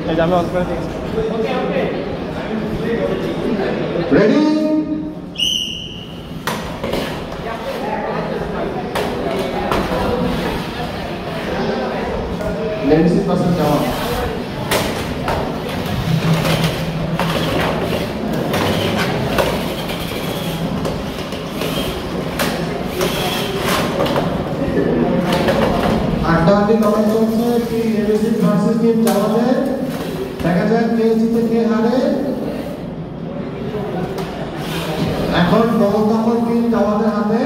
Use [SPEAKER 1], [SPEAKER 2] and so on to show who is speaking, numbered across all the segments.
[SPEAKER 1] এই যে আমি অন করে দিয়েছি।
[SPEAKER 2] রেডি লেন্সি পাশে যাওয়া আড্ডাআড্ডি লড়াই চলছে কি এবিসি ভার্সেস টিম জামাতের দেখা যাক কে জিতে কে হারে এখন বল দখল টিম জামাতের হাতে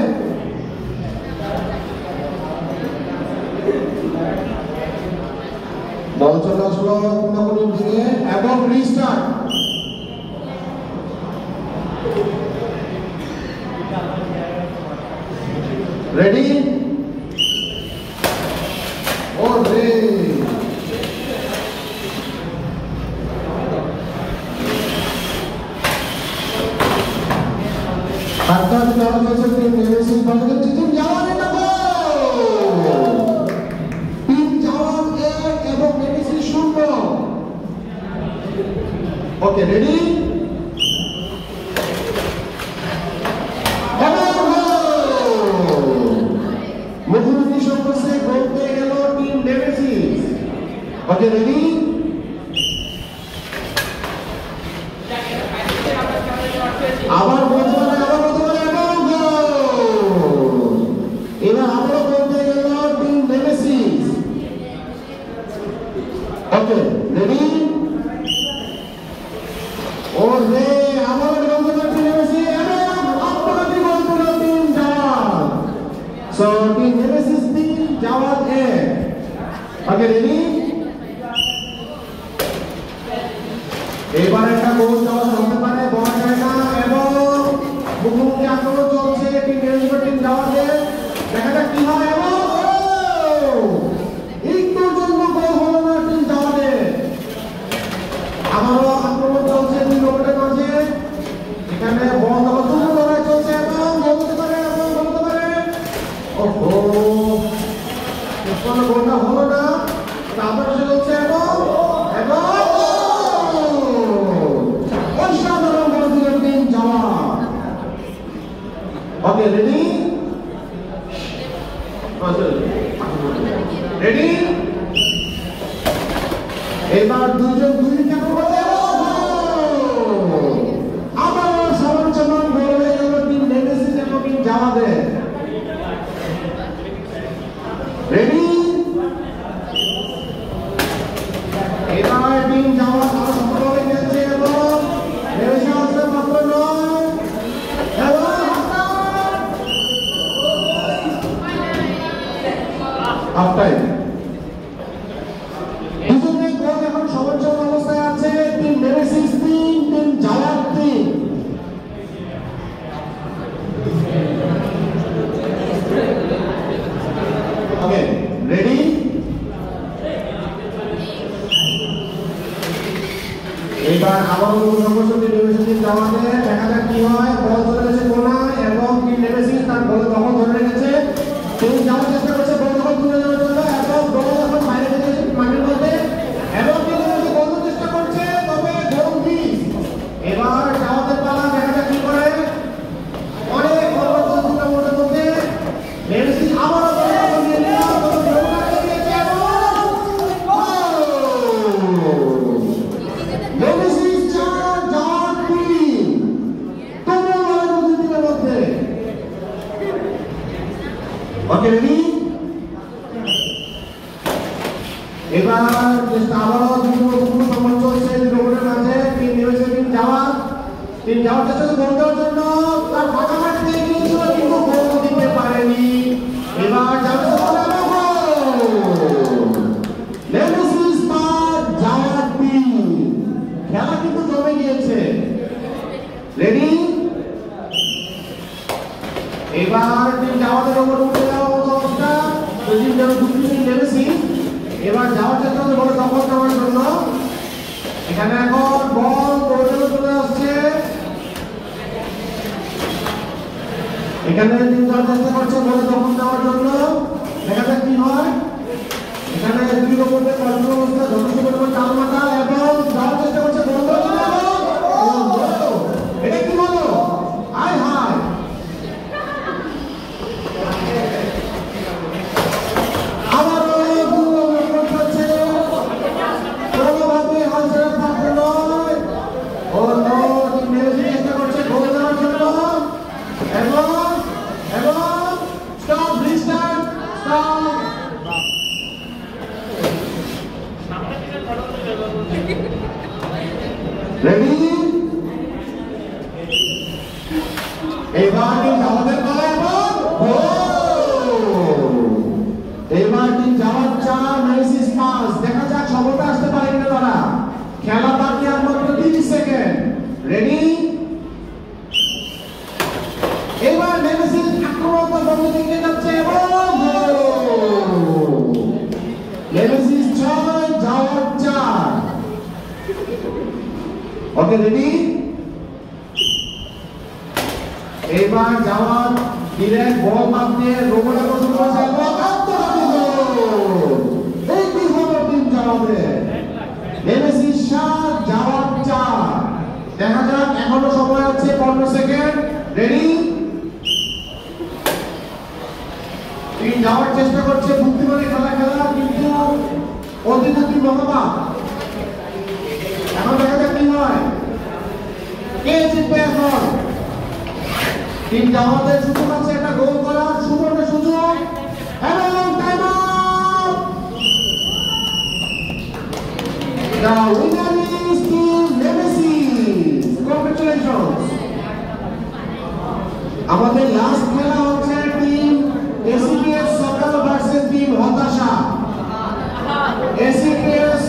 [SPEAKER 2] বল চলে আসলো কোনাকুনির দিকে এবং রিস্টার্ট রেডি ওরে আটটা যাওয়া হয়েছে টিম এবিসি ভার্সেস টিম জামাতের নামে টিম জামাত এবং এবিসি 0 ওকে রেডি মুখোমুখি সংঘর্ষে গোল পেয়ে গেল টিম এবিসি ওকে রেডি আবার বলতে পারে এবং গোল এবার আবারও গোল পেয়ে গেল টিম এবিসি ওকে রেডি ওরে আবার গোল পেয়ে টিম এবিসি এবং আপনাদের গোল পেল টিম জামাত সো টিম এবিসি 3 জামাত 1 ওকে রেডি এবার একটা গোল চাওয়া হতে পারে বল জায়গা এবং মুখোমুখি আক্রমণ চলছে টিম এবিসি টিম জামাতের দেখা যাক কি হয় এবং একটুর জন্য গোল হলো না টিম জামাতের আবারও আক্রমণ চলছে দুই রোবটের মাঝে এখানে বল দখল লড়াই চলছে এবং গোল হতে পারে ওহো কোনো গোলটা হলো না আবার চলছে এবং অসাধারণ গোল দিল টিম জামাত ওকে রেডি রেডি এবার দুজন দুই উইকেট করে আবার সমান গোল হয়ে গেল টিম এবিসি এবং টিম জামাতের রেডি এবার টিম জামাত আরো সফলভাবে খেলছে এবং এবিসি আসলে মাত্র 9 এবং হাফ টাইম দুজনের গোল এখন সমান অবস্থায় আছে টিম এবিসি 3 টিম জামাত 3 ওকে রেডি এবার আবার সংঘর্ষ টিম এবিসি টিম জামাতের দেখা যাক কি হয় বল চলে গেছে কোনায় এবং টিম এবিসি তার বল দখল ধরে রেখেছে টিম জামাত চেষ্টা করছে বল দখল তুলে নেওয়ার জন্য এবং বল এখন বাইরে গেছে মাঠের মধ্যে এবং টিম এবিসি বল চেষ্টা করছে তবে গোল মিস এবার জামাতের পালা দেখা যাক কি করে অনেক ফরওয়ার্ড চলছে মোটের মধ্যে এবিসি আবার বল দখল নিয়ে নিল তবে গোলটা দিয়েছে এবং এবিসি 4 জামাত 3 তোমরা লড়াই দুটির মধ্যে ওকে রেডি এবার চেষ্টা আবারও দুটো সম্মান চলছে রোবটের মাঝে টিম এবিসি টিম জামাত চেষ্টা গোল দেওয়ার জন্য তার ফাঁকা মাঠ দিয়ে গিয়েছিল কিন্তু গোল দিতে পারেনি এবার জামাত এবিসি 5 জামাত 3 খেলা কিন্তু জমে গিয়েছে রেডি এবার টিম জামাতের উপর উঠে যাওয়া অবস্থা টিম এবিসি এবার যাওয়ার চেষ্টা করছে বল দখল করার জন্য এখানে এখন বল কোর্টে চলে আসছে এখানে তিন জন চেষ্টা করছে বল দখল নেওয়ার জন্য দেখা যাক কি হয় এখানে দুই রকমের কন্ট্রোল অবস্থা যথেষ্ট পরিমাণ টালমাটা এবং রেডি এবার টিম আমাদের পালা এবার টিম যাওয়ার 4 মেসিস 5 দেখা যাক সফলতা আসতে পারে কিনা তারা খেলা বাকি আর মাত্র 30 সেকেন্ড রেডি এবার মেসিস আক্রমণাত্মক বন্ধ দিকে যাচ্ছে এবং মেসিস 6 যাওয়ার 4 ওকে রেডি এবার যাওয়ার ডিরেক্ট বল মারতে রোবটে পছন্দ করছে এবং এই কি হলো টিম যাওয়াতে মেসিস 7 যাওয়ার 4 দেখা যাক এখনো সময় আছে 15 সেকেন্ড রেডি টিম যাওয়ার চেষ্টা করছে বুদ্ধিমানের খেলা কিন্তু অতিরিক্ত মহাবা এখন দেখা যাক কি হয় কে জিতবে এখন টিম জামাতের সুযোগ আছে একটা গোল করার সুবর্ণ সুযোগ এবং time out the winner is team Nemesis congratulations আমাদের লাস্ট খেলা হচ্ছে টিম এসিপিএস সকাল ভার্সেস টিম হতাশা এসিপিএস